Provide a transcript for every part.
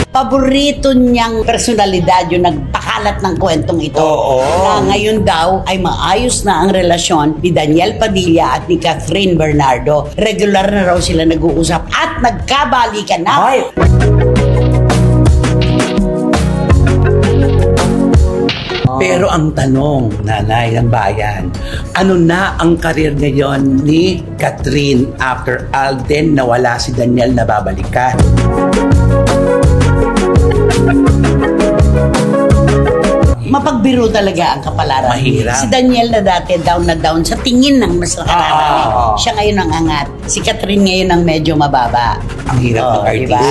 Paborito niyang personalidad yung nagpakalat ng kwentong ito. Na ngayon daw ay maayos na ang relasyon ni Daniel Padilla at ni Catherine Bernardo. Regular na raw sila nag-uusap at nagkabalikan na. Ay. Pero ang tanong, nanay ng bayan, ano na ang karir ngayon ni Catherine after Alden nawala si Daniel na babalikan? Mapagbiro talaga ang kapalaran. Mahirap. Si Daniel na dati down na down sa tingin ng mas nakararami. Siya ngayon ang angat. Si Catherine ngayon ang medyo mababa. Ang hirap ng artist. Diba?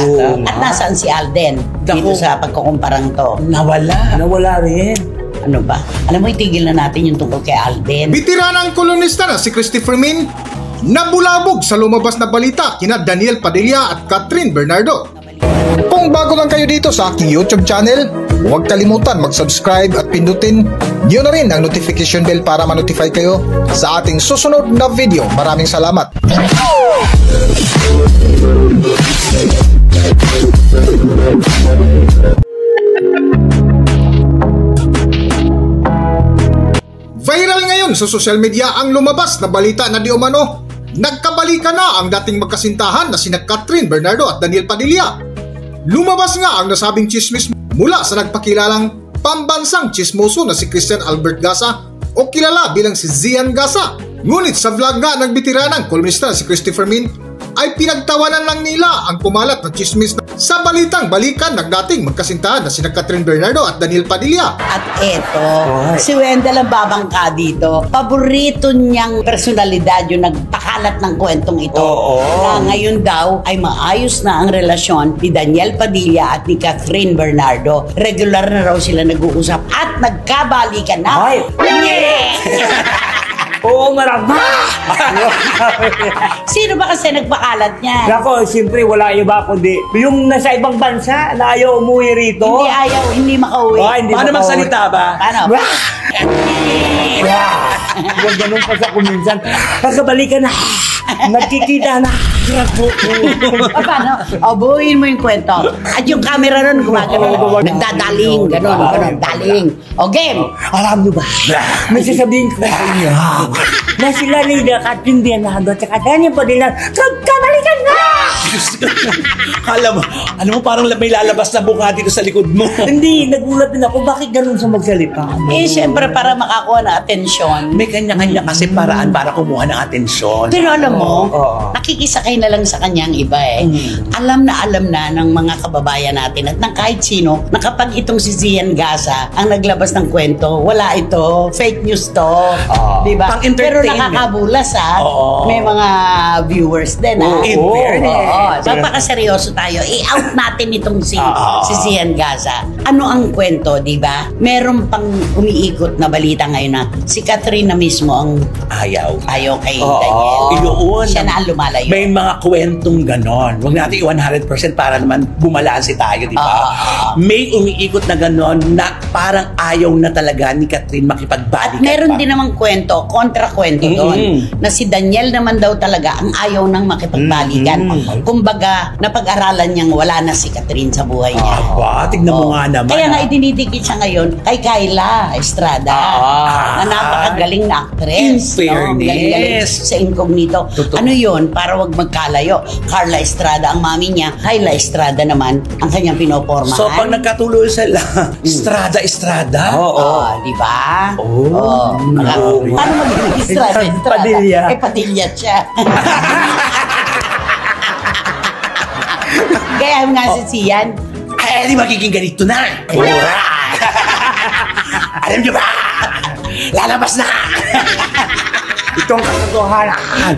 At nasaan si Alden dito sa pagkukumparang to? Nawala rin. Ano ba? Alam mo, itigil na natin yung tungkol kay Alden. Bitiranang kolonista na si Christopher Min nabulabog sa lumabas na balita kina Daniel Padilla at Catherine Bernardo. Kung bago lang kayo dito sa aking YouTube channel, huwag kalimutan mag-subscribe at pindutin nyo na rin ang notification bell para ma-notify kayo sa ating susunod na video. Maraming salamat! Viral ngayon sa social media ang lumabas na balita na di umano nagkabalikan na ang dating magkasintahan na sina Catherine Bernardo at Daniel Padilla. Lumabas nga ang nasabing chismis mula sa nagpakilalang pambansang chismoso na si Christian Albert Gasa o kilala bilang si Zian Gasa. Ngunit sa vlog nga ng bitiranang kolumnista na si Christopher Min ay pinagtawanan lang nila ang kumalat na chismis sa balitang balikan ng dating magkasintahan na sina Catherine Bernardo at Daniel Padilla. At eto, si Wendell ang babangka dito. Paborito niyang personalidad yung nagpakalat ng kwentong ito. Na ngayon daw ay maayos na ang relasyon ni Daniel Padilla at ni Catherine Bernardo. Regular na raw sila nag-uusap at nagkabalikan na. Ay! Oo, marama! Sino ba kasi nagpakalat niya? Nako, siyempre wala iba kundi yung nasa ibang bansa na ayaw umuwi rito. Hindi ayaw, hindi makauwi. Paano magsalita ba? Paano? Huwag ganun pa sa kuminsan. Pagkabalikan na, nagkikita na. Paano? O, buuin mo yung kwento. At yung camera nun gumagano. Nagdadaling, ganun, daling. O, game! Alam nyo ba? May sasabihin ko sa inyo na sila Lida Catherine Bernardo at saka Daniel Padilla nagkabalikan na! Alam mo parang may lalabas na buka dito sa likod mo. Hindi, nagulat din ako. Bakit ganun sa magsalita? Eh, syempre para makakuha ng atensyon. May kanya-kanya kasi paraan para kumuha ng atensyon. Pero alam mo, nakikisakay na lang sa kanyang iba eh. Alam na ng mga kababayan natin at ng kahit sino na kapag itong si Zian Gasa ang naglabas ng kwento, wala ito, fake news to. Diba? Pero nakakabulas may mga viewers din In fairness. Papakaseryoso tayo. I-out natin itong si Zian Gasa. Ano ang kwento, diba? Meron pang umiikot na balita ngayon na si Catherine na mismo ang ayaw kay Daniel. Iyon. Siya na ang lumalayo. May mga kwentong ganon. Huwag natin 100% para naman bumalanse tayo, di ba? May umiikot na ganon na parang ayaw na talaga ni Catherine makipagbalikan. At meron din namang kwento, kontra-kwento doon, na si Daniel naman daw talaga ang ayaw nang makipagbalikan. Kumbaga, napag-aralan niyang wala na si Catherine sa buhay niya. Tignan mo nga naman. Kaya nga idinidikit siya ngayon kay Kyla Estrada, na napakagaling na actress. In fairness. Sa Incognito. Ano yun? Para wag magkalayo. Carla Estrada ang mami niya, Kyla Estrada naman ang kanyang pinopormahan. So pag nagkatuloy sila, Estrada. Di ba? Paano magiging Estrada? Padilla. Padilla siya. Kaya nga si Zian, di magiging ganito na. Alam niyo ba? Lalabas na! Itong katotohanan.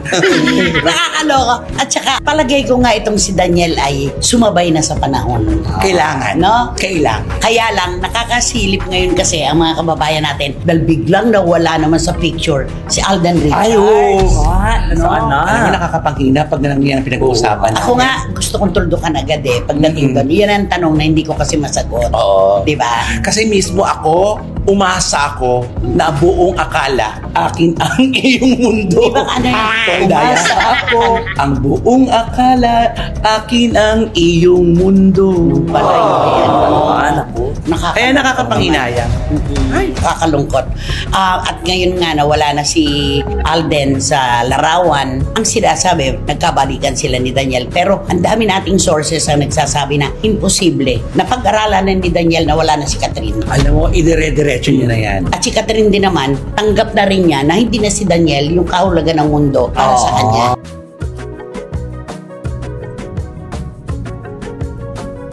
Nakakaloka. At saka, palagay ko nga itong si Daniel ay sumabay na sa panahon. Kailangan. No? Kailangan. Kaya lang, nakakasilip ngayon kasi ang mga kababayan natin dahil biglang nawala naman sa picture si Alden Richards. Alam mo, nakakapanghina pag nangyayari ang pinag-uusapan. Ako nga, gusto kong tuldukan agad pagdating doon. Yan ang tanong na hindi ko kasi masagot. Diba? Kasi mismo ako, umasa ako na buong akala akin ang iyong mundo. Di ba ano yun? Daya Umasa ako ang buong akala akin ang iyong mundo. Pala yun. Anak ko. Kaya nakakapanghinayang. Ay, kakalungkot. At ngayon nga nawala na si Alden sa larawan. Ang sinasabi, nagkabalikan sila ni Daniel. Pero ang dami nating sources ang nagsasabi na imposible na pag-aralan na ni Daniel na wala na si Catherine. Alam mo, idire-diretso niya na yan. At si Catherine din naman, tanggap na rin niya na hindi na si Daniel yung kahulugan ng mundo para sa kanya.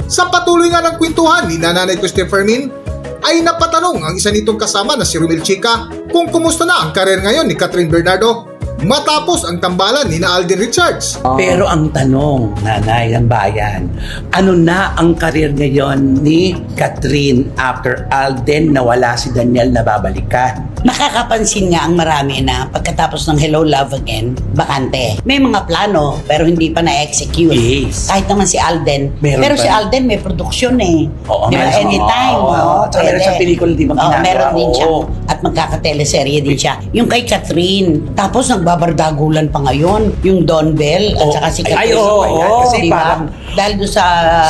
Sa patuloy nga ng kwentuhan ni Nanay Christopher Min, ay napatanong ang isa nitong kasama na si Romel Chica kung kumusta na ang karir ngayon ni Catherine Bernardo matapos ang tambalan ni Alden Richards. Pero ang tanong, Nanay ng Bayan, ano na ang karir ngayon ni Catherine after Alden na wala si Daniel na babalikan? Nakakapansin nga ang marami na pagkatapos ng Hello Love Again, bakante. May mga plano pero hindi pa na-execute. Yes. Kahit naman si Alden. Meron pero pa. si Alden may produksyon eh. Oo, Di ba? meron. Anytime. Oo, tsaka meron sa pelikula, di ba, ginagawa? meron din siya. Oo. At magkakateleserye din siya. Yung kay Catherine. Tapos nagbabardagulan pa ngayon. Yung Don Bell at Oo. saka si Ay, Catherine. oo. Kasi Di ba? parang dahil doon sa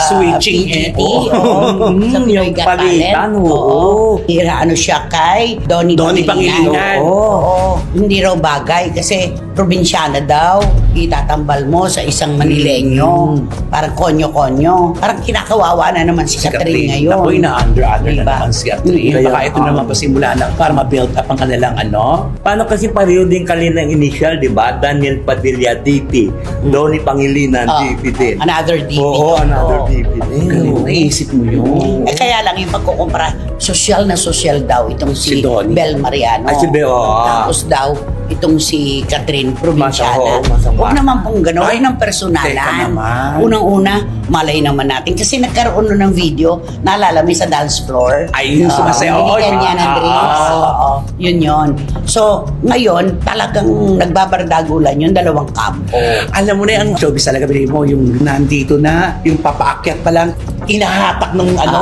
switching PGT. Oo. Sa Pinoy Yung Got palitan, Talent. oo. Ano siya kay Donnie Pangilinan. Oo. Hindi raw bagay kasi probinsyana daw. Itatambal mo sa isang Manileño. Parang konyo-konyo. Parang kinakawawa na naman si Catherine ngayon. Ako'y na-under na Diba? naman si Catherine. Kaya, Baka ito naman pasimula na para ma-build up ang kanilang ano. Paano kasi pareho din kanilang initial, di ba? Daniel Padilla, DP. Donnie Pangilinan, DP din. Another DP. Oo, another Oo. DP din. Galing, naisip mo yun. Kaya lang yung pagkukumpara, sosyal na sosyal daw itong si Si Donnie. Bel Mariano. Ay, si Bel, oo. Tapos daw, itong si Catherine Provinciana. Masama. Huwag naman pong gano'n. Huwag Ay, ng personalan. teka naman. Unang-una, malay naman natin. Kasi nagkaroon nun ng video, naalala mo sa dance floor. Ay, yung sumasayaw. Binigyan niya ng drinks. Oo, yun. So, ngayon, talagang nagbabardagulan yung dalawang kampo. Alam mo na ang showbiz talaga, bilhin mo, yung nandito na, yung papaakyat pa lang, inahatak ng ano,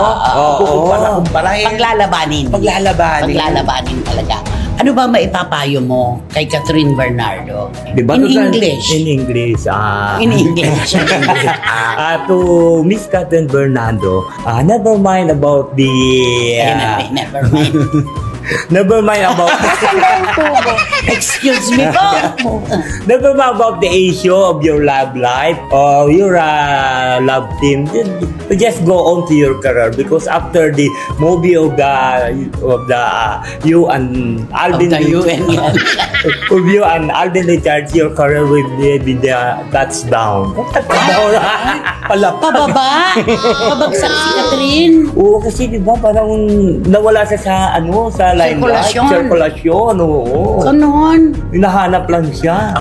kumpara-kumpara. Paglalabanin. Paglalabanin talaga. Ano ba maipapayo mo kay Catherine Bernardo? Di ba? In English. In English. In English. To Miss Catherine Bernardo, never mind about the... Never mind. Never mind about Excuse me po. never mind about the issue of your love life or your love team. Just go on to your career because after the movie of the you and Alden Of the UN yan. of you and Alden Richards, your career will be the touchdown. Pababa. Pabagsak si Catherine. Oo, kasi di ba parang nawala siya sa sa limelight, Sirkulasyon. oo. Ganon. Hinahanap lang siya.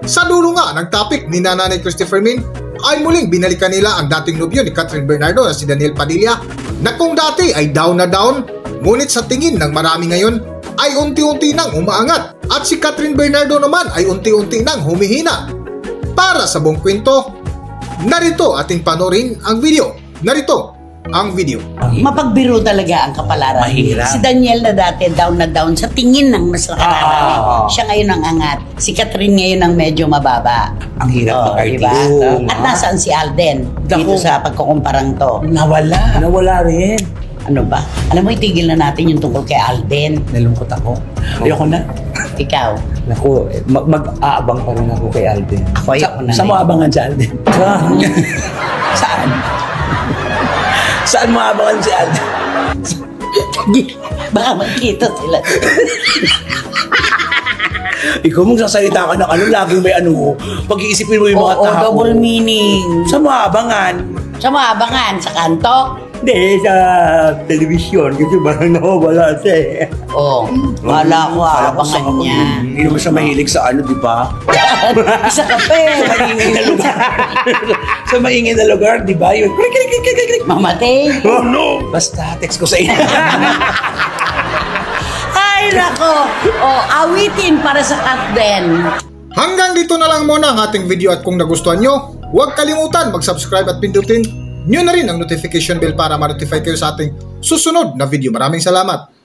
Sa dulo nga ng topic ni Nanay Christopher Min, ay muling binalikan nila ang dating nobyo ni Catherine Bernardo na si Daniel Padilla na kung dati ay down na down, ngunit sa tingin ng marami ngayon ay unti-unti nang umaangat at si Catherine Bernardo naman ay unti-unti nang humihina. Para sa buong kwento, narito ating panorin ang video. Narito ang video. Mapagbiro talaga ang kapalaran. Mahirap. Si Daniel na dati down na down sa tingin ng mas nakararami. Siya ngayon ang angat. Si Catherine ngayon ang medyo mababa. Ang hirap ng diba? artista. At nasaan si Alden dito sa pagkukumparang to? Nawala rin. Ano ba? Alam mo, itigil na natin yung tungkol kay Alden. Nalungkot ako. Ayoko na. Ikaw. Naku, mag-aabang pa rin ako kay Alden. Ako ayoko na. Sa mo abangan si Alden? Saan? Saan mo abangan si Alden? Baka magkita sila. Ikaw magsasalita ka ng ano, laging may ano, pag-iisipin mo yung mga tao. double meaning. Sa mga abangan. Sa maabangan, sa kanto. Hindi, sa television kasi parang nawawala siya eh. Wala ko abangan niya. Hindi naman siya mahilig sa ano, di ba? Isa ka pa eh. Sa maingay na lugar. Sa maingay na lugar, di ba? Yung Mamatay. oh no! Basta, text ko sa inyo. Ay, nako. Awitin para sa Catherine. Hanggang dito na lang muna ang ating video at kung nagustuhan nyo, huwag kalimutan mag-subscribe at pindutin nyo na rin ang notification bell para ma-notify kayo sa ating susunod na video. Maraming salamat!